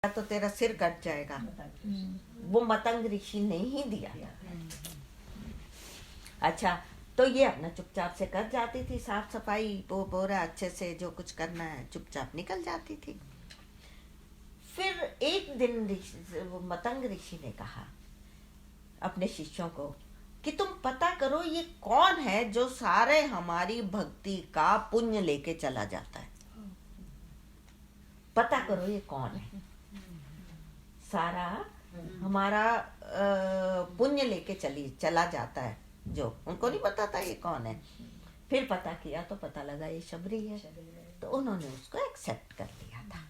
तो तेरा सिर कट जाएगा। वो मतंग ऋषि ने ही दिया था। अच्छा, तो ये अपना चुपचाप से कर जाती थी साफ सफाई, वो बोरा अच्छे से जो कुछ करना है चुपचाप निकल जाती थी। फिर एक दिन मतंग ऋषि ने कहा अपने शिष्यों को कि तुम पता करो ये कौन है जो सारे हमारी भक्ति का पुण्य लेके चला जाता है। पता करो ये कौन है, सारा हमारा पुण्य लेके चला जाता है। जो उनको नहीं पता था ये कौन है। फिर पता किया तो पता लगा ये शबरी है। तो उन्होंने उसको एक्सेप्ट कर लिया था।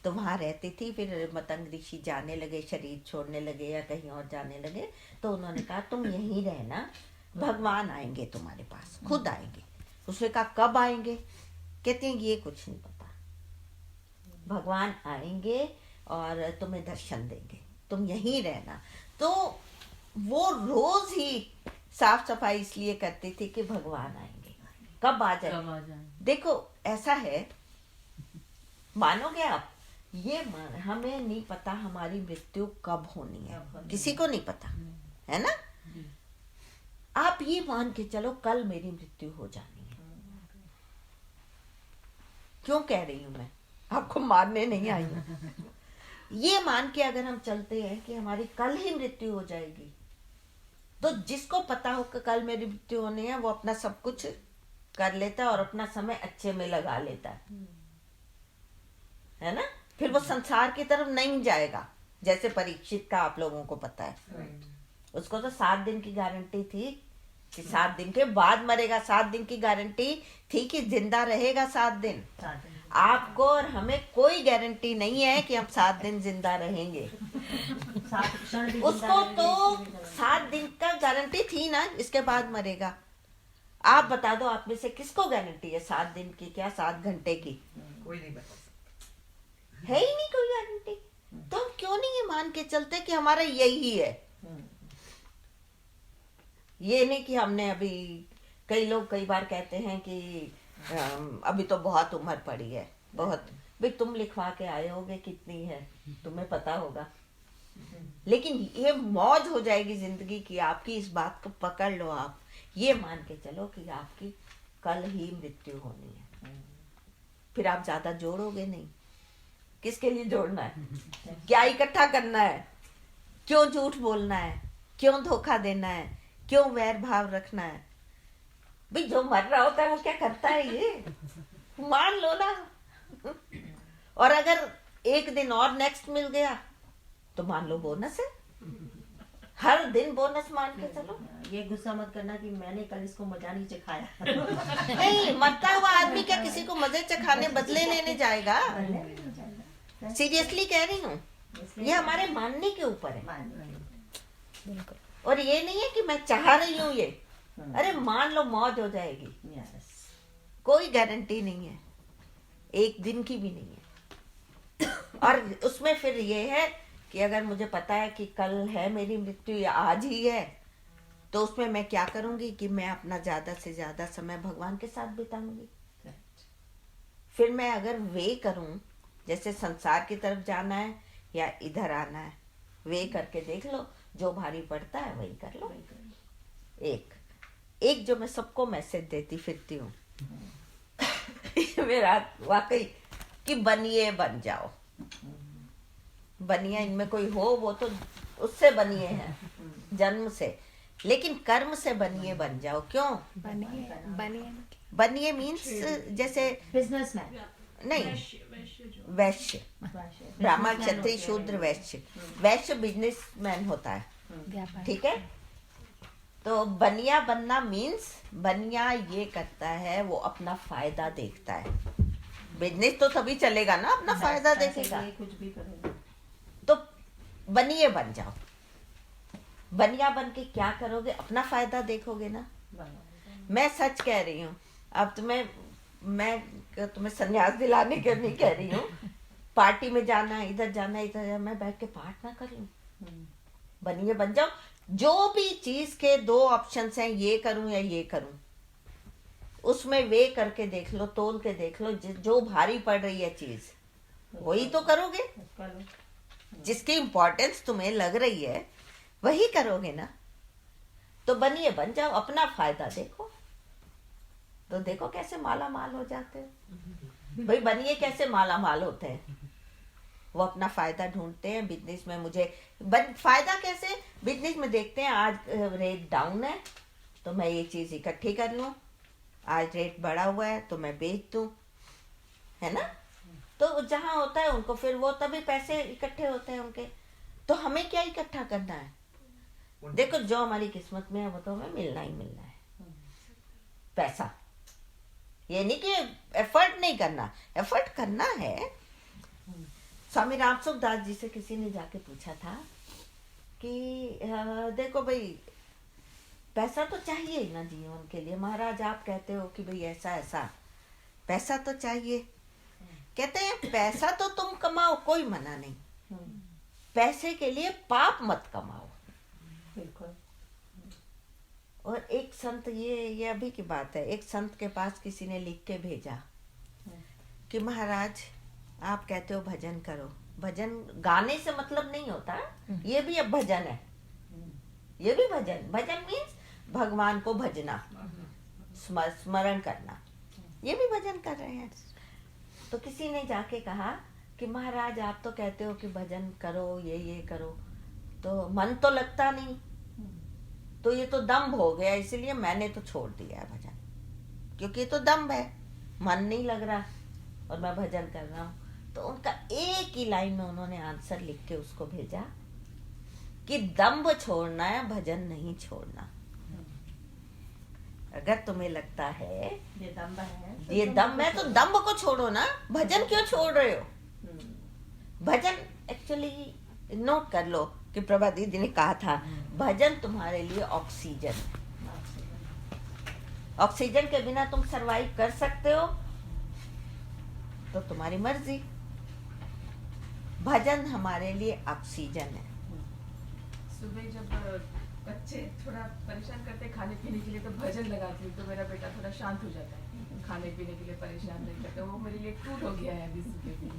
तो वहां रहती थी। फिर मतंग ऋषि जाने लगे, शरीर छोड़ने लगे या कहीं और जाने लगे, तो उन्होंने कहा तुम यहीं रहना, भगवान आएंगे तुम्हारे पास, खुद आएंगे। उसने कहा कब आएंगे? कहते हैं ये कुछ नहीं पता, भगवान आएंगे और तुम्हें दर्शन देंगे, तुम यहीं रहना। तो वो रोज ही साफ सफाई इसलिए करती थी कि भगवान आएंगे, कब आ जाए। देखो ऐसा है, मानोगे आप, ये हमें नहीं पता हमारी मृत्यु कब होनी है, किसी को नहीं पता है ना। आप ये मान के चलो कल मेरी मृत्यु हो जानी है। क्यों कह रही हूं मैं, आपको मारने नहीं आई हूं। ये मान के अगर हम चलते हैं कि हमारी कल ही मृत्यु हो जाएगी, तो जिसको पता हो कि कल मेरी मृत्यु होनी है वो अपना सब कुछ कर लेता है और अपना समय अच्छे में लगा लेता है ना। फिर वो संसार की तरफ नहीं जाएगा। जैसे परीक्षित का आप लोगों को पता है, उसको तो 7 दिन की गारंटी थी कि 7 दिन के बाद मरेगा। 7 दिन की गारंटी थी कि जिंदा रहेगा 7 दिन। आपको और हमें कोई गारंटी नहीं है कि हम 7 दिन जिंदा रहेंगे। उसको तो 7 दिन का गारंटी थी ना, इसके बाद मरेगा। आप बता दो, आप में से किसको गारंटी है 7 दिन की, क्या 7 घंटे की? कोई नहीं बता, है ही नहीं कोई गारंटी। तो हम क्यों नहीं ये मान के चलते कि हमारा यही है। ये नहीं कि हमने अभी, कई लोग कई बार कहते हैं कि अभी तो बहुत उम्र पड़ी है, बहुत। भाई तुम लिखवा के आए होगे कितनी है, तुम्हें पता होगा। लेकिन ये मौज हो जाएगी जिंदगी की आपकी, इस बात को पकड़ लो। आप ये मान के चलो कि आपकी कल ही मृत्यु होनी है। फिर आप ज्यादा जोड़ोगे नहीं। किसके लिए जोड़ना है? क्या इकट्ठा करना है? क्यों झूठ बोलना है? क्यों धोखा देना है? क्यों वैर भाव रखना है? भाई जो मर रहा होता है वो क्या करता है, ये मान लो ना। और अगर एक दिन और नेक्स्ट मिल गया तो मान लो बोनस है। हर दिन बोनस मान के चलो। ये गुस्सा मत करना कि मैंने कल इसको मजा नहीं चखाया। नहीं, मरता हुआ आदमी क्या किसी को मजे चखाने बदले लेने जाएगा? सीरियसली कह रही हूँ, ये हमारे मानने के ऊपर है। और ये नहीं है कि मैं चाह रही हूँ ये, अरे मान लो मौज हो जाएगी। कोई गारंटी नहीं है, एक दिन की भी नहीं है। और उसमें फिर ये है कि अगर मुझे पता है कि कल है मेरी मृत्यु या आज ही है, तो उसमें मैं क्या करूंगी कि मैं अपना ज्यादा से ज्यादा समय भगवान के साथ बिताऊंगी। फिर मैं अगर वे करूं, जैसे संसार की तरफ जाना है या इधर आना है, वे करके देख लो। जो भारी पड़ता है वही कर लो। एक जो मैं सबको मैसेज देती फिरती हूँ मेरा वाकई, कि बनिए बन जाओ। बनिए, इनमें कोई हो वो तो उससे बनिए हैं जन्म से, लेकिन कर्म से बनिए बन जाओ। क्यों बनिए मीन्स जैसे बिजनेसमैन नहीं, वैश्य, ब्राह्मण क्षत्रिय शूद्र वैश्य। वैश्य बिजनेसमैन होता है, ठीक है। तो बनिया बनना मीन्स, बनिया ये करता है वो अपना फायदा देखता है। बिजनेस तो तभी चलेगा ना अपना फायदा देखेगा। कुछ भी करेगा। तो बनिए बन जाओ। बनिया बन के क्या करोगे? अपना फायदा देखोगे ना। मैं सच कह रही हूँ। अब मैं तुम्हें संन्यास दिलाने के नहीं कह रही हूँ। पार्टी में जाना है, इधर जाना है, इधर जाना, मैं बैठ के पाठ ना कर लूं। बनिए बन जाओ। जो भी चीज के 2 ऑप्शंस हैं, ये करूं या ये करूं, उसमें वे करके देख लो, तोल के देख लो। जो भारी पड़ रही है चीज, वही तो करोगे, कर लो। जिसकी इम्पोर्टेंस तुम्हें लग रही है वही करोगे ना। तो बनिए, बन जाओ, अपना फायदा देखो। तो देखो कैसे माला माल हो जाते हो भाई। बनिए कैसे माला माल होते हैं। वो अपना फायदा ढूंढते हैं बिजनेस में। मुझे फायदा कैसे, बिजनेस में देखते हैं आज रेट डाउन है तो मैं ये चीज इकट्ठी कर लूं, आज रेट बढ़ा हुआ है तो मैं बेच दूं, है ना। तो जहां होता है उनको फिर वो तभी पैसे इकट्ठे होते हैं उनके। तो हमें क्या इकट्ठा करना है, देखो जो हमारी किस्मत में है वो तो हमें मिलना ही मिलना है। पैसा, ये नहीं कि एफर्ट नहीं करना, एफर्ट करना है। स्वामी रामसुख दास जी से किसी ने जाके पूछा था कि देखो भाई पैसा तो चाहिए ही ना जीवन के लिए, महाराज आप कहते हो कि भाई ऐसा ऐसा पैसा तो चाहिए। कहते हैं पैसा तो तुम कमाओ, कोई मना नहीं, पैसे के लिए पाप मत कमाओ। बिल्कुल। और एक संत, ये अभी की बात है, एक संत के पास किसी ने लिख के भेजा कि महाराज आप कहते हो भजन करो, भजन गाने से मतलब नहीं होता, ये भी अब भजन है, ये भी भजन। भजन मीन्स भगवान को भजना, स्मरण करना, ये भी भजन कर रहे हैं। तो किसी ने जाके कहा कि महाराज आप तो कहते हो कि भजन करो, ये करो, तो मन तो लगता नहीं, तो ये तो दम्भ हो गया, इसलिए मैंने तो छोड़ दिया है भजन, क्योंकि ये तो दम्भ है, मन नहीं लग रहा और मैं भजन कर रहा हूँ। तो उनका एक ही लाइन में उन्होंने आंसर लिख के उसको भेजा कि दम्भ छोड़ना है, भजन नहीं छोड़ना। अगर तुम्हें लगता है ये दम्भ है, ये दम्भ है तो दम्भ को छोड़ो ना, भजन क्यों छोड़ रहे हो। भजन एक्चुअली नोट कर लो कि प्रभा दीदी ने कहा था भजन तुम्हारे लिए ऑक्सीजन है। ऑक्सीजन के बिना तुम सरवाइव कर सकते हो तो तुम्हारी मर्जी, भजन हमारे लिए ऑक्सीजन है। सुबह जब बच्चे थोड़ा परेशान करते हैं खाने पीने के लिए तो भजन लगाती हूँ तो मेरा बेटा थोड़ा शांत हो जाता है, खाने पीने के लिए परेशान नहीं करता। वो मेरे लिए टूल हो गया है अभी सुबह भी।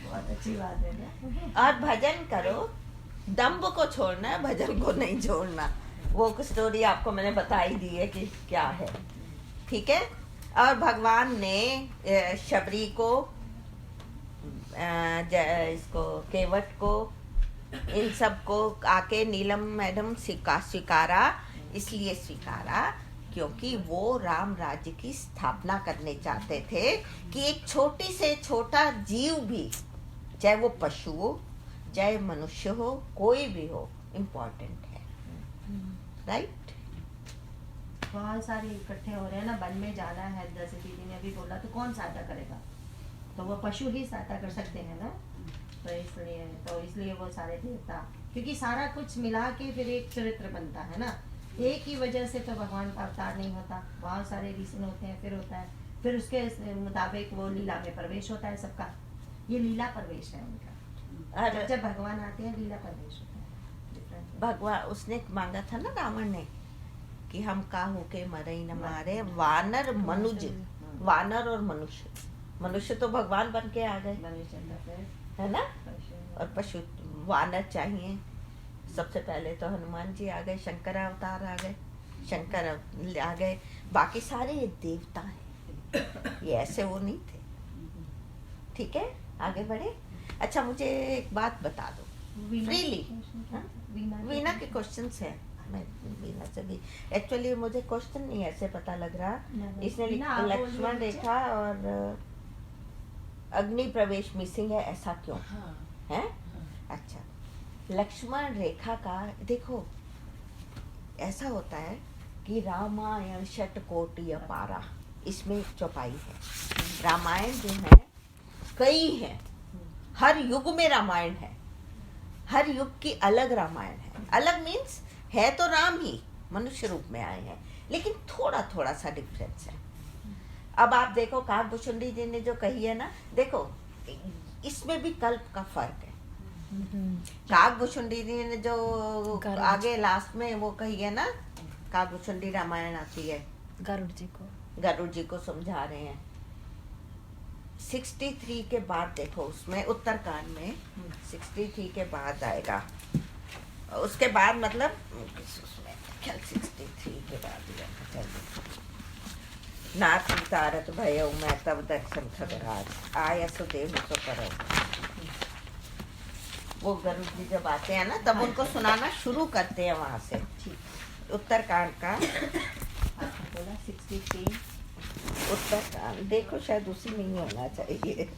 बहुत अच्छी बात है ना। और भजन करो, दम्भ को छोड़ना है, भजन को नहीं छोड़ना। वो स्टोरी आपको मैंने बताई दी है कि क्या है, ठीक है। और भगवान ने शबरी को, इसको केवट को, इन सब को आके नीलम मैडम स्वीकारा। इसलिए स्वीकारा क्योंकि वो राम राज्य की स्थापना करने चाहते थे कि एक छोटी से छोटा जीव भी, चाहे वो पशु हो चाहे मनुष्य हो, कोई भी हो, इम्पोर्टेंट है, राइट। बहुत सारे इकट्ठे हो रहे हैं ना, वन में जाना है, जैसे दीदी ने अभी बोला, तो कौन सहायता करेगा, तो वो पशु ही सहायता कर सकते हैं ना। तो इसलिए वो सारे देवता, क्योंकि सारा कुछ मिला के फिर एक चरित्र बनता है ना। एक ही वजह से तो भगवान का अवतार नहीं होता, बहुत सारे रीजन होते हैं, फिर होता है, फिर उसके मुताबिक वो लीला में प्रवेश होता है सबका। ये लीला प्रवेश है उनका, जब भगवान आते हैं लीला प्रवेश होता है। भगवान उसने मांगा था ना रावण ने कि हम काहू के मरे न मारे, वानर मनुज, वानर और मनुष्य, मनुष्य तो भगवान बन के आ गए, है ना। और पशु, वानर चाहिए। सबसे पहले तो हनुमान जी आ गए, शंकर अवतार आ गए, शंकर आ गए, बाकी सारे ये देवता हैं, ये ऐसे वो नहीं थे, ठीक है। आगे बढ़े। अच्छा मुझे एक बात बता दो फ्रीली, वीना के क्वेश्चंस है, मैं वीना से भी एक्चुअली मुझे क्वेश्चन नहीं ऐसे पता लग रहा, इसने लिखा लक्ष्मण रेखा और अग्नि प्रवेश मिसिंग है, ऐसा क्यों है। अच्छा, लक्ष्मण रेखा का देखो, ऐसा होता है कि रामायण षटकोटि अपारा, इसमें एक चौपाई है। रामायण जो है कई है, हर युग में रामायण है, हर युग की अलग रामायण है। अलग मीन्स है तो राम ही मनुष्य रूप में आए हैं, लेकिन थोड़ा थोड़ा सा डिफरेंस है। अब आप देखो काकभूषुंडी जी ने जो कही है ना, देखो इसमें भी कल्प का फर्क है। काकभूषुंडी जी ने जो आगे लास्ट में वो कही है ना, काकभूषुंडी रामायण आती है, गरुड़ जी को समझा रहे हैं। 63 के बाद देखो, उसमें उत्तरकांड में 63 के बाद आएगा। उसके बाद मतलब उसमें ख्याल 63 के बाद ही आएगा। चलिए। नाथ उतारत भयो मैं तब दर्शन खगराज आय सुदेव सो करो। वो गरुड़ जी जब आते हैं ना तब उनको सुनाना शुरू करते हैं वहां से। उत्तरकांड का बोला 63 उत्तरकांड देखो, शायद उसी में ही होना चाहिए।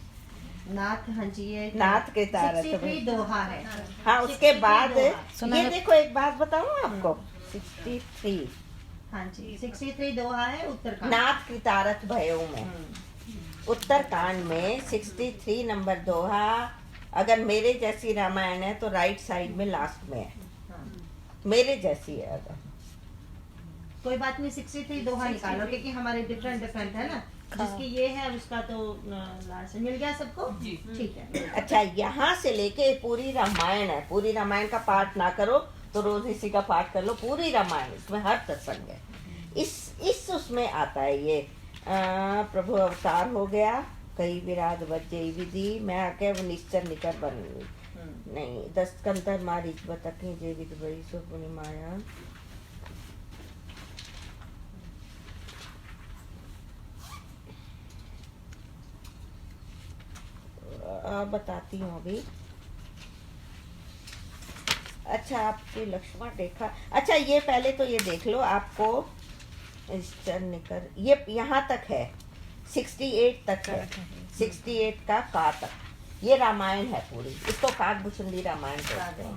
नाथ, हाँ जी, ये नाथ के तारत 63 दोहा है। हाँ, उसके 63 बाद दोहा। ये देखो, एक बात बताऊं आपको। 63 हाँ जी, 63 दोहा है उत्तरकांड। नाथ की तारत भयो में, उत्तरकांड में 63 नंबर दोहा। अगर मेरे जैसी रामायण है तो राइट साइड में लास्ट में है, मेरे जैसी है। अगर कोई बात नहीं, 63 दोहा निकालो क्योंकि हमारे डिफरेंट है ना। जिसकी ये है उसका तो लास्ट मिल गया सबको। ठीक है। अच्छा, यहाँ से लेके पूरी रामायण है। पूरी रामायण का पाठ ना करो तो रोज इसी का पाठ कर लो। पूरी रामायण, इसमें हर प्रसंग है। इस उसमें आता है ये प्रभु अवतार हो गया, कई विराट बच्चे विधि मैं आके निश्चर निकर बन नहीं 10 कंतर मारी बतके जे विद बड़ी सो पुनि माया। बताती हूँ अभी। अच्छा, आपकी लक्ष्मण रेखा, अच्छा ये पहले तो ये देख लो आपको निकर, ये यहाँ तक है, 68 तक है। 68 का का तक ये रामायण है पूरी। इसको काकभूषुंडी रामायण कहते हैं।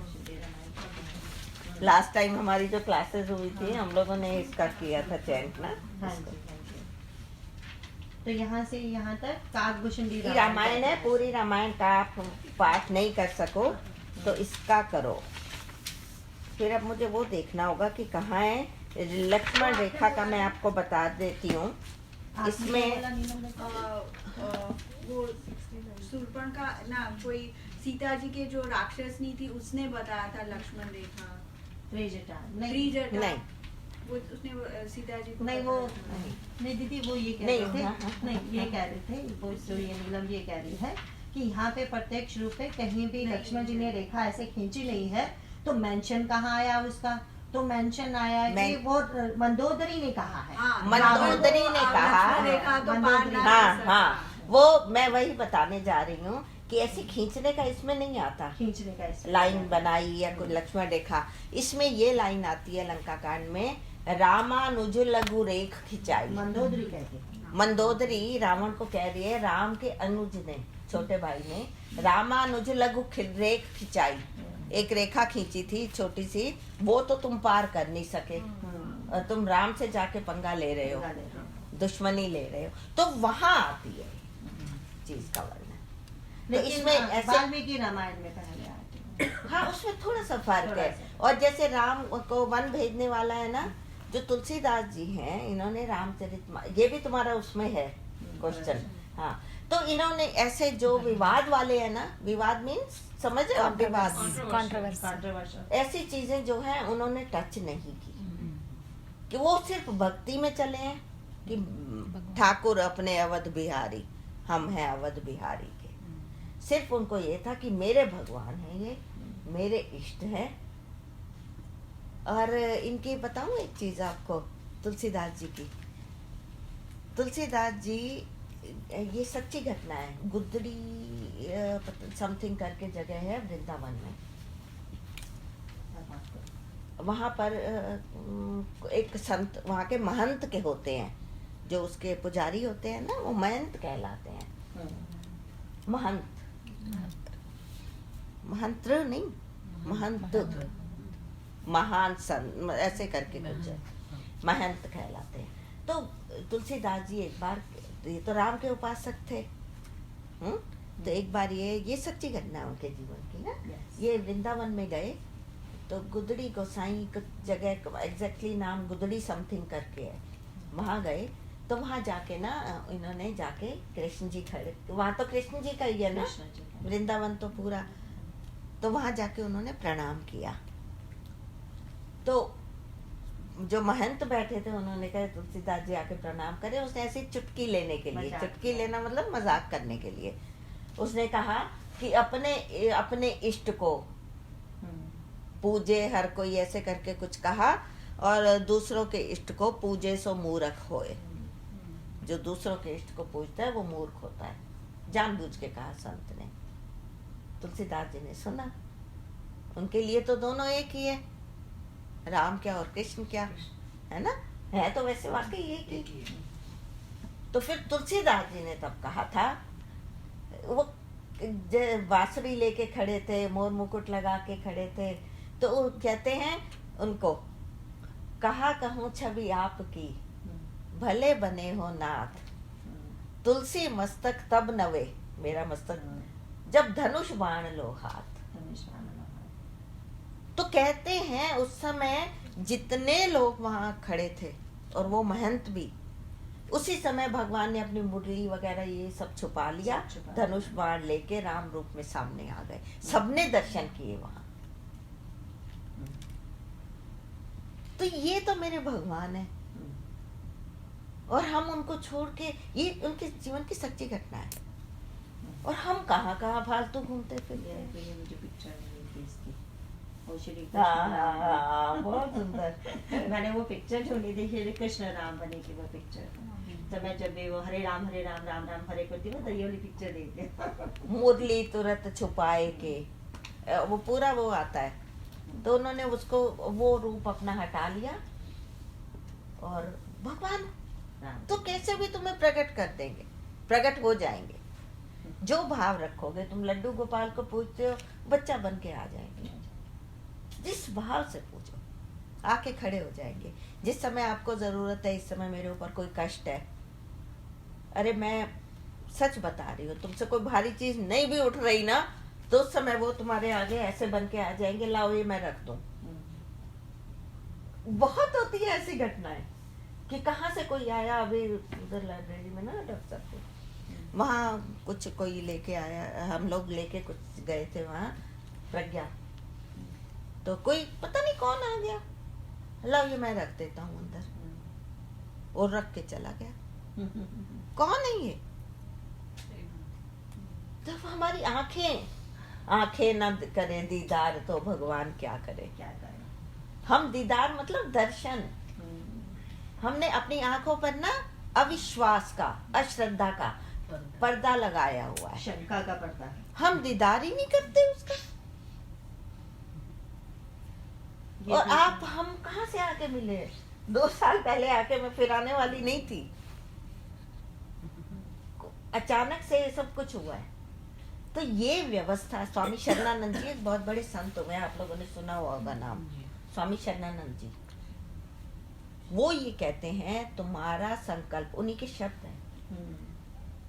लास्ट टाइम हमारी जो क्लासेस हुई थी हम लोगों ने इसका किया था चैंट ना। हाँ जी। तो यहाँ से यहाँ तक काकभूषुंडी रामायण है। पूरी रामायण का आप पाठ नहीं कर सको तो इसका करो। फिर अब मुझे वो देखना होगा कि कहाँ है लक्ष्मण रेखा का। मैं आपको बता देती हूँ। इसमें वो शूर्पण का ना, कोई सीता जी के जो राक्षसनी थी उसने बताया था लक्ष्मण रेखा। त्रिजटा नहीं, वो उसने सीता जी को नहीं, वो बताया था। नहीं दीदी, वो ये कह नहीं, रहे थे। हाँ, नहीं, ये कह रहे थे, वो जो ये नीलम ये कह रही है कि यहाँ पे प्रत्यक्ष रूप में कहीं भी लक्ष्मण जी ने रेखा ऐसे खींची नहीं है। तो मेंशन कहाँ आया उसका? तो मेंशन आया कि वो मंदोदरी ने कहा है। हाँ, मंदोदरी ने कहा। रेखा तो पार ना हाँ कर सकता। हाँ, वो मैं वही बताने जा रही हूँ कि ऐसे खींचने का इसमें नहीं आता। खींचने का इसमें लाइन बनाई या कोई लक्ष्मण रेखा। इसमें ये लाइन आती है लंका कांड में, रामानुज लघु रेख खिंचाई। मंदोदरी कहते हैं। मंदोदरी रावण को कह रही है, राम के अनुज ने, छोटे भाई ने रामानुज लघु रेख खिंचाई। एक रेखा खींची थी छोटी सी, वो तो तुम पार कर नहीं सके। तुम राम से जाके पंगा ले रहे हो, दुश्मनी ले रहे हो। तो वहां आती है चीज का वर्णन। तो इसमें ऐसे वाल्मीकि रामायण में पहले आती है। हाँ, उसमें थोड़ा सा फर्क थोड़ा है। सा। और जैसे राम को वन भेजने वाला है ना, जो तुलसीदास जी हैं, इन्होंने रामचरित, ये भी तुम्हारा उसमें है क्वेश्चन। हाँ, तो इन्होंने ऐसे जो विवाद वाले हैं ना, विवाद मीन्स समझ रहे हो, विवाद, कंट्रोवर्शियल ऐसी चीजें जो है उन्होंने टच नहीं की। कि वो सिर्फ भक्ति में चले हैं कि ठाकुर अपने अवध बिहारी, हम हैं अवध बिहारी के। सिर्फ उनको ये था कि मेरे भगवान हैं, ये मेरे इष्ट हैं। और इनकी बताऊं एक चीज आपको, तुलसीदास जी की। तुलसीदास जी, ये सच्ची घटना है, गुदड़ी समथिंग करके जगह है वृंदावन में। वहाँ पर एक संत, वहाँ के महंत के होते हैं, जो उसके पुजारी होते हैं ना, वो महंत कहलाते हैं। महंत, महंत्र नहीं, महंत, महान संत ऐसे करके कुछ है, महंत कहलाते हैं। तो तुलसीदास जी एक बार, ये तो राम के उपासक थे, तो एक बार ये सच्ची घटना है उनके जीवन की ना। ये वृंदावन में गए तो गुदड़ी गोसाई जगह, एग्जैक्टली नाम गुदड़ी समथिंग करके है, वहाँ गए। तो वहाँ जाके ना इन्होंने जाके कृष्ण जी खड़े, वहाँ तो कृष्ण जी का ही है ना, वृंदावन तो पूरा। तो वहाँ जाके उन्होंने प्रणाम किया। तो जो महंत बैठे थे उन्होंने कहा तुलसीदास जी आके प्रणाम करें। उसने ऐसी चुटकी लेने के लिए, मजाक चुटकी किया। लेना मतलब मजाक करने के लिए, उसने कहा कि अपने अपने इष्ट को पूजे हर कोई, ऐसे करके कुछ कहा, और दूसरों के इष्ट को पूजे सो मूर्ख होए। जो दूसरों के इष्ट को पूजता है वो मूर्ख होता है, जानबूझ के कहा संत ने। तुलसीदास जी ने सुना, उनके लिए तो दोनों एक ही है, राम क्या और कृष्ण क्या, है ना, है तो वैसे वाकई एक ही। तो फिर तुलसीदास जी ने तब कहा था, वो बांसुरी लेके खड़े थे, मोर मुकुट लगा के खड़े थे, तो वो कहते हैं उनको, कहा कहूँ छवि आपकी भले बने हो नाथ, तुलसी मस्तक तब नवे, मेरा मस्तक जब धनुष बाण लो हाथ। तो कहते हैं उस समय जितने लोग वहां खड़े थे और वो महंत भी, उसी समय भगवान ने अपनी मुरली वगैरह ये सब छुपा लिया, धनुष बाण लेके राम रूप में सामने आ गए, सबने दर्शन किए वहां। तो ये तो मेरे भगवान है, और हम उनको छोड़ के, ये उनके जीवन की सच्ची घटना है, और हम कहाँ कहाँ फालतू घूमते फिरते हैं। ये मुझे पिक्चर मिली थी इसकी, वो श्री हाँ, बहुत सुंदर। मैंने वो पिक्चर जो ली थी, श्री कृष्ण राम बने की वो पिक्चर, तो मैं जब भी वो हरे राम राम राम हरे करती हूँ तो ये वाली पिक्चर देखती हूँ। मुरली तुरंत छुपाए के, वो पूरा वो आता है। तो उन्होंने उसको वो रूप अपना हटा लिया, और भगवान तो कैसे भी तुम्हें प्रकट कर देंगे, प्रकट हो जाएंगे। जो भाव रखोगे, तुम लड्डू गोपाल को पूछते हो, बच्चा बन के आ जाएंगे। जिस भाव से पूछो, आके खड़े हो जाएंगे। जिस समय आपको जरूरत है, इस समय मेरे ऊपर कोई कष्ट है, अरे मैं सच बता रही हूँ, तुमसे कोई भारी चीज नहीं भी उठ रही ना, तो उस समय वो तुम्हारे आगे ऐसे बन के आ जाएंगे, लाओ ये मैं रख दूं। बहुत होती है ऐसी घटनाएं कि कहाँ से कोई आया, अभी उधर लाइब्रेरी में ना डॉक्टर साहब, वहाँ कुछ कोई लेके आया, हम लोग लेके कुछ गए थे वहाँ प्रज्ञा, तो कोई पता नहीं कौन आ गया, लाओ ये मैं रख देता हूँ अंदर, और रख के चला गया। कौन है ये? जब हमारी आंखें न करें दीदार तो भगवान क्या करे। क्या करें, हम दीदार मतलब दर्शन, हमने अपनी आंखों पर ना अविश्वास का, अश्रद्धा का पर्दा लगाया हुआ है, शंका का पर्दा, हम दीदार ही नहीं करते उसका। ये और भी- आप, हम कहाँ से आके मिले? 2 साल पहले आके मैं फिर आने वाली नहीं थी, अचानक से ये सब कुछ हुआ है। तो ये व्यवस्था, स्वामी शरणानंद जी एक बहुत बड़े संत हुए, आप लोगों ने सुना होगा नाम, स्वामी शरणानंद जी। वो ये कहते हैं, तुम्हारा संकल्प, उन्हीं के शब्द हैं,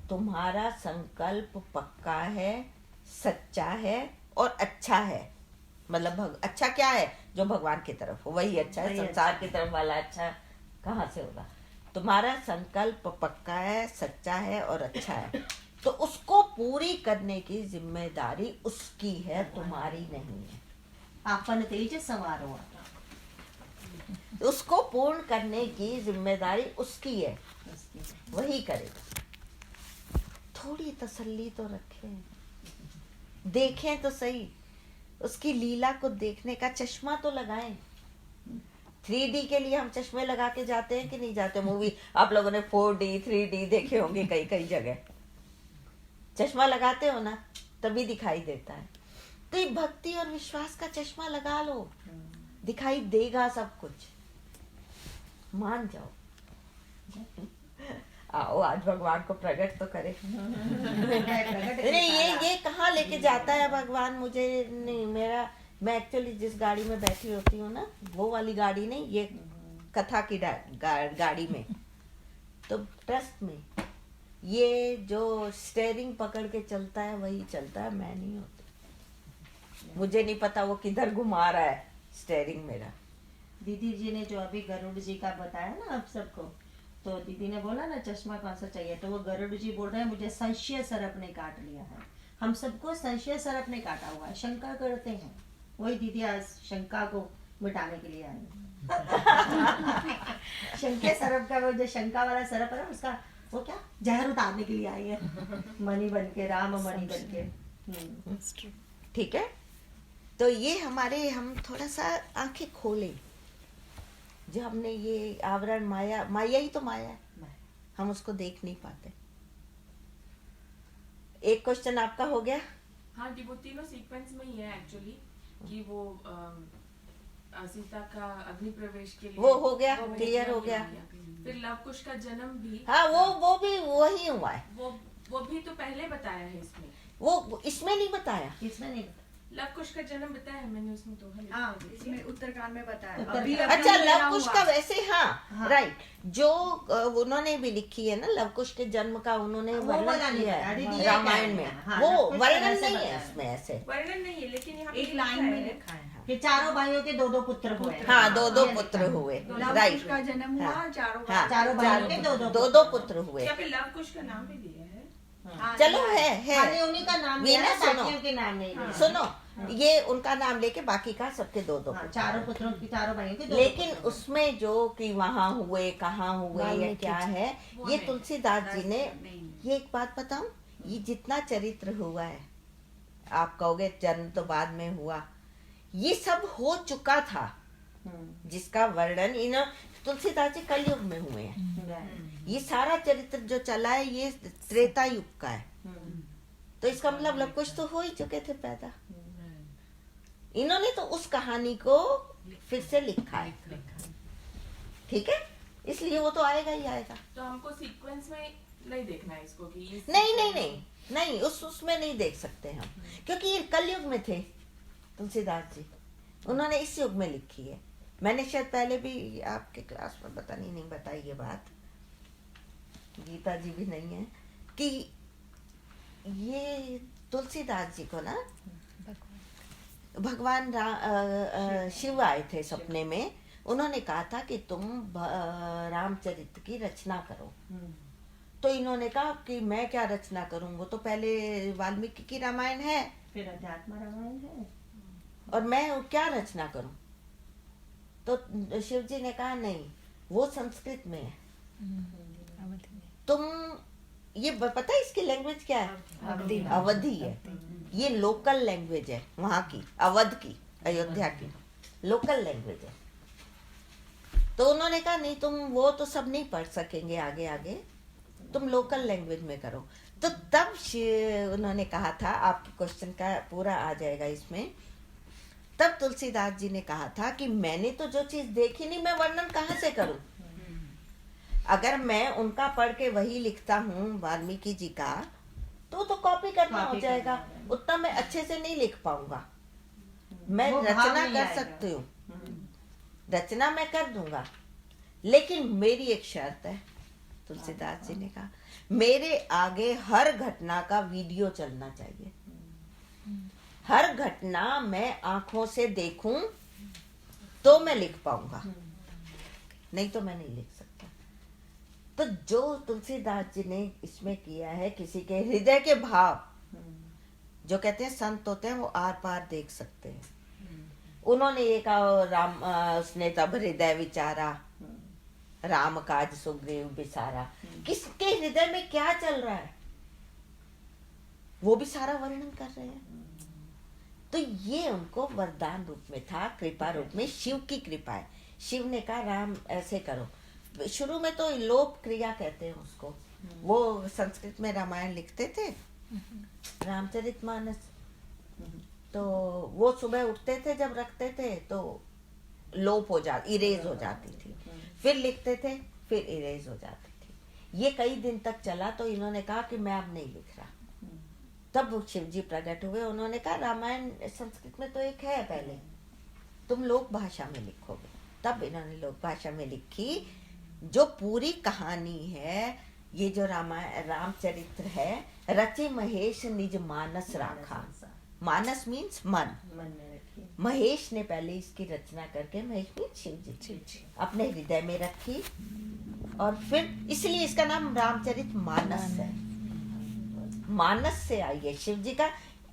तुम्हारा संकल्प पक्का है, सच्चा है और अच्छा है। मतलब अच्छा क्या है? जो भगवान की तरफ हो वही अच्छा है, वही संसार अच्छा की तरफ वाला अच्छा कहाँ से होगा? तुम्हारा संकल्प पक्का है, सच्चा है और अच्छा है, तो उसको पूरी करने की जिम्मेदारी उसकी है, तुम्हारी नहीं है। आपन तेज समारोह, उसको पूर्ण करने की जिम्मेदारी उसकी है, वही करेगा। थोड़ी तसल्ली तो रखें, देखें तो सही, उसकी लीला को देखने का चश्मा तो लगाएं। 3D के लिए हम चश्मे लगा के जाते हैं कि नहीं जाते? मूवी आप लोगों ने 4D 3D देखे होंगे कई कई जगह, चश्मा लगाते हो ना, तभी दिखाई देता है। तो ये भक्ति और विश्वास का चश्मा लगा लो, दिखाई देगा सब कुछ, मान जाओ। आओ आज भगवान को प्रकट तो करे। नहीं ये कहाँ लेके जाता है भगवान मुझे? नहीं, मैं एक्चुअली जिस गाड़ी में बैठी होती हूँ ना, वो वाली गाड़ी नहीं, ये कथा की गाड़ी में, तो ट्रस्ट में ये जो स्टेयरिंग पकड़ के चलता है वही चलता है, मैं नहीं होती। मुझे नहीं पता वो किधर घुमा रहा है स्टेयरिंग मेरा। दीदी जी ने जो अभी गरुड़ जी का बताया ना आप सबको, तो दीदी ने बोला ना चश्मा कौन सा चाहिए, तो वो गरुड़ जी बोल रहे हैं मुझे संशय सर्प ने काट लिया है। हम सबको संशय सर्प ने काटा हुआ है, शंका करते हैं। वही दीदी आज शंका को मिटाने के लिए आए। शंके सरप का वो जो शंका वाला सरप है ना, उसका वो क्या जहर उतारने के लिए आई है, मणि बन के, राम मणि बन के। ठीक है, तो ये हमारे, हम थोड़ा सा आंखें खोलें, जो हमने ये आवरण माया, माया ही तो माया है, हम उसको देख नहीं पाते। एक क्वेश्चन आपका हो गया। हाँ जी, वो तीनों सीक्वेंस में ही है एक्चुअली, कि वो सीता का अग्नि प्रवेश के लिए वो हो गया, वो क्लियर हो गया। फिर लव कुश का जन्म भी, हाँ, वो भी वही हुआ है, वो भी तो पहले बताया है इसमें, वो इसमें नहीं बताया। इसमें नहीं, लव कुश का जन्म बताया है मैंने उसमें तो है। हाँ, इसमें उत्तरकांड में बताया। उत्तरकांड। अभी अच्छा, अभी लव मेरा कुश हुआ। का वैसे, हाँ, हाँ। राइट, जो उन्होंने भी लिखी है ना, लव कुश के जन्म का उन्होंने वो वर्णन वाला नहीं किया बताया, है दीदी, ये रामायण क्या में। है? हाँ, वो लव कुश का वर्णन वैसे नहीं है बताया। इसमें ऐसे। वर्णन नहीं है, लेकिन यहाँ पे एक लिखा लाइन है। में लिखा है। कि चारों भाइयों के 2-2 पुत्र हुए। हाँ, दो ये पुत्र लिखा है। हुए, लव कुश राइट, का जन्म हुआ, हाँ। चारों हाँ, चारों भाइयों के 2-2 दो पुत्र हुए। क्या पे लव कुश का नाम भी दिया है? हाँ, चलो, दिया है खाली उन्हीं का नाम लिया वीना, है, सुनो। बाकियों के नाम नहीं लिया। सुनो, ये उनका नाम लेके बाकी का सबके दो हाँ, चारों पुत्रों की, चारों भाइयों के 2-2 लेकिन पुत्र हुए। उसमें जो कि वहाँ हुए, कहाँ हुए या क्या है, ये नहीं। तुलसीदास जी ने, नहीं। ये एक बात बताऊं, ये जितना चरित्र हुआ है, आप कहोगे जन्म तो बाद में हुआ, ये सब हो चुका था, जिसका वर्णन इन तुलसीदास जी कलयुग में हुए हैं। ये सारा चरित्र जो चला है, ये त्रेता युग का है, तो इसका मतलब लव कुश तो हो ही चुके थे पैदा। इन्होंने तो उस कहानी को फिर से लिखा है, ठीक है, इसलिए वो तो आएगा ही आएगा। तो हमको सीक्वेंस में नहीं देखना है इसको कि इस नहीं नहीं नहीं नहीं, उसमें नहीं देख सकते हम, क्योंकि ये कलयुग में थे तुलसीदास जी, उन्होंने इस युग में लिखी है। मैंने शायद पहले भी आपके क्लास में पता नहीं बताई ये बात, गीता जी भी नहीं है, कि ये तुलसीदास जी को ना भगवान शिव आए थे सपने में, उन्होंने कहा था कि तुम रामचरित्र की रचना करो। तो इन्होंने कहा कि मैं क्या रचना करूं, वो तो पहले वाल्मीकि की रामायण है, फिर अध्यात्म रामायण है, और मैं क्या रचना करूं। तो शिव जी ने कहा नहीं, वो संस्कृत में है, तुम ये पता है इसकी लैंग्वेज क्या है? अवधी है। ये लोकल लैंग्वेज है वहां की, अवध की, अयोध्या की लोकल लैंग्वेज है। तो उन्होंने कहा नहीं, तुम वो तो सब नहीं पढ़ सकेंगे आगे आगे, तुम लोकल लैंग्वेज में करो। तो तब उन्होंने कहा था, आपके क्वेश्चन का पूरा आ जाएगा इसमें, तब तुलसीदास जी ने कहा था कि मैंने तो जो चीज देखी नहीं, मैं वर्णन कहाँ से करूं। अगर मैं उनका पढ़ के वही लिखता हूँ वाल्मीकि जी का, तो कॉपी करना हो जाएगा, उतना मैं अच्छे से नहीं लिख पाऊंगा। मैं वो भाव रचना नहीं कर आएगा। सकती हूँ, रचना मैं कर दूंगा, लेकिन मेरी एक शर्त है, तुलसीदास जी ने कहा, मेरे आगे हर घटना का वीडियो चलना चाहिए। हर घटना मैं आंखों से देखूं तो मैं लिख पाऊंगा, नहीं तो मैं नहीं लिख सकता। तो जो तुलसीदास जी ने इसमें किया है, किसी के हृदय के भाव, जो कहते हैं संत होते हैं वो आर पार देख सकते हैं। उन्होंने ये कहा, राम उसने तब हृदय विचारा, राम काज सुग्रीव बिसारा। किसके हृदय में क्या चल रहा है वो भी सारा वर्णन कर रहे हैं। तो ये उनको वरदान रूप में था, कृपा रूप में, शिव की कृपा है। शिव ने कहा राम ऐसे करो। शुरू में तो लोप क्रिया कहते हैं उसको, वो संस्कृत में रामायण लिखते थे, रामचरितमानस, तो वो सुबह उठते थे, जब रखते थे तो लोप हो जाती, इरेज हो जाती थी, फिर लिखते थे, फिर इरेज हो जाती थी। ये कई दिन तक चला, तो इन्होंने कहा कि मैं अब नहीं लिख रहा। तब वो शिव जी प्रकट हुए, उन्होंने कहा रामायण संस्कृत में तो एक है पहले, तुम लोक भाषा में लिखोगे। तब इन्होंने लोक भाषा में लिखी, जो पूरी कहानी है। ये जो रामचरित्र है, रचि महेश निज मानस राखा। मानस मीन्स मन, मन में रखिए। महेश ने पहले इसकी रचना करके, महेश मीन्स शिव जी, अपने हृदय में रखी, और फिर इसलिए इसका नाम रामचरित मानस है। मानस से आई है शिव जी का।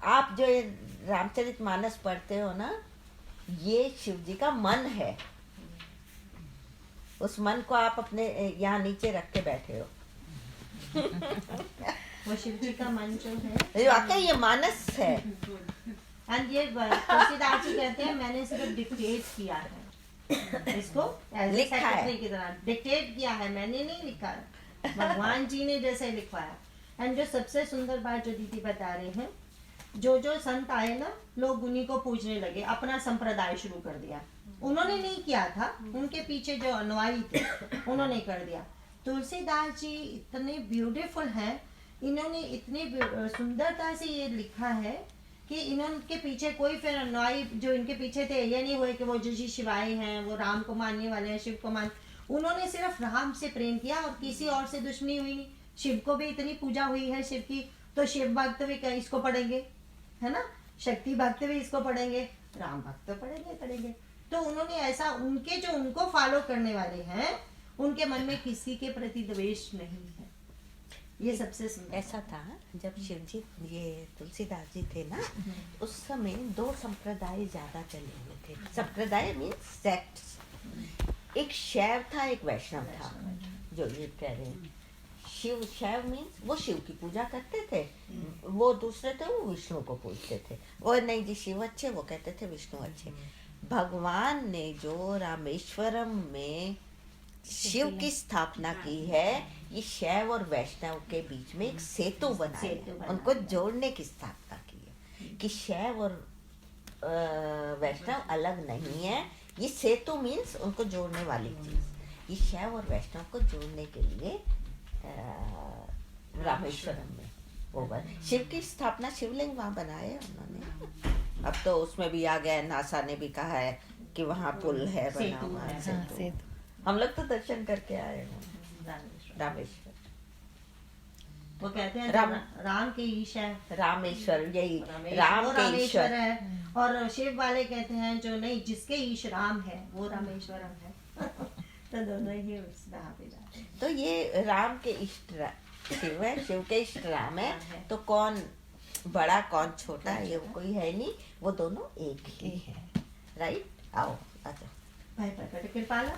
आप जो ये रामचरित मानस पढ़ते हो ना, ये शिव जी का मन है। उस मन को आप अपने यहाँ नीचे रख के बैठे हो। वो शिव जी का मन जो है, ये वाकई ये मानस है। एंड ये तुलसीदास जी कहते हैं मैंने सिर्फ डिक्टेट किया है इसको, लिखा है। secretary की तरह डिक्टेट किया है, मैंने नहीं लिखा है, भगवान जी ने जैसे लिखवाया। एंड जो सबसे सुंदर बात जो दीदी बता रहे हैं, जो जो संत आए ना, लोग उन्हीं को पूजने लगे, अपना संप्रदाय शुरू कर दिया। उन्होंने नहीं किया था, उनके पीछे जो अनुयायी थे उन्होंने कर दिया। तुलसीदास जी इतने ब्यूटीफुल हैं, इन्होंने इतनी सुंदरता से ये लिखा है कि इनके पीछे कोई फिर अनुयायी जो इनके पीछे थे, ये नहीं हुए कि वो जो जी शिवाय हैं, वो राम को मानने वाले हैं, शिव को मान, उन्होंने सिर्फ राम से प्रेम किया और किसी और से दुश्मनी हुई नहीं। शिव को भी इतनी पूजा हुई है शिव की, तो शिव भक्त भी इसको पढ़ेंगे, है ना, शक्ति भक्त भी इसको पढ़ेंगे, राम भक्त तो पढ़ेंगे। तो उन्होंने ऐसा, उनके जो उनको फॉलो करने वाले हैं, उनके मन में किसी के प्रति द्वेष नहीं है। ये सबसे सुंदर ऐसा था जब शिव जी, ये तुलसीदास जी थे ना, उस समय 2 संप्रदाय ज्यादा चले हुए थे। संप्रदाय मीन्स सेक्ट्स। एक शैव था, एक वैष्णव था, जो ये कह रहे हैं। शैव मीन्स वो शिव की पूजा करते थे, वो दूसरे थे वो विष्णु को पूजते थे। वो नहीं जी शिव अच्छे, वो कहते थे विष्णु अच्छे। भगवान ने जो रामेश्वरम में शिव की स्थापना की है, ये शैव और वैष्णव के बीच में एक सेतु बनाया है, उनको जोड़ने की स्थापना की है कि शैव और वैष्णव अलग नहीं है। ये सेतु मीन्स उनको जोड़ने वाली चीज। ये शैव और वैष्णव को जोड़ने के लिए रामेश्वरम में वो शिव की स्थापना, शिवलिंग वहां बनाए उन्होंने। अब तो उसमें भी आ गया, नासा ने भी कहा है कि वहां पुल है बना हुआ है, सेतु। हम लोग तो दर्शन करके आए हैं रामेश्वर। वो कहते हैं राम के ईश है, रामेश्वर, यही राम के ईश्वर है। और शिव वाले कहते हैं जो नहीं, जिसके ईश राम है वो रामेश्वरम है। तो दोनों ही उस राह पे जाते हैं। तो ये राम के इष्ट शिव है, शिव के इष्ट राम है। तो कौन बड़ा कौन छोटा, ये कोई है नहीं, वो दोनों एक ही है। राइट, आओ आ जाओ भाई प्रकट कृपाला।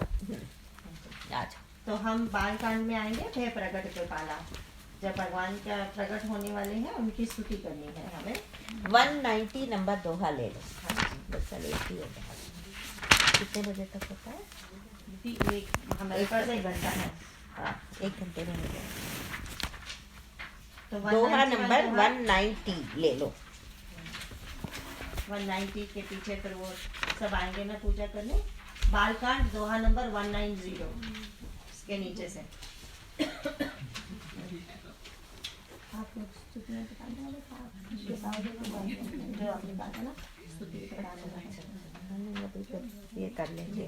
आ जाओ। तो हम बाल कांड में आएंगे, भय प्रकट कृपाला। जब भगवान का प्रकट होने वाले हैं, उनकी स्तुति करनी है हमें। 190 नंबर दोहा ले लो। बस चलो एक ही होगा। कितने बजे तक होता है? हमारे पास 1 घंटा है। हाँ, 1 घंटे में हो जाएगा। तो दोहा नंबर 190 ले लो। 190 के पीछे फिर वो सब आएंगे ना पूजा करने। बालकांड दोहा नंबर 190 इसके नीचे से। आप लोग स्तुति में बताने वाले थे, आप जो आपने कहा था ना स्तुति बताने वाले, ये कर लेंगे।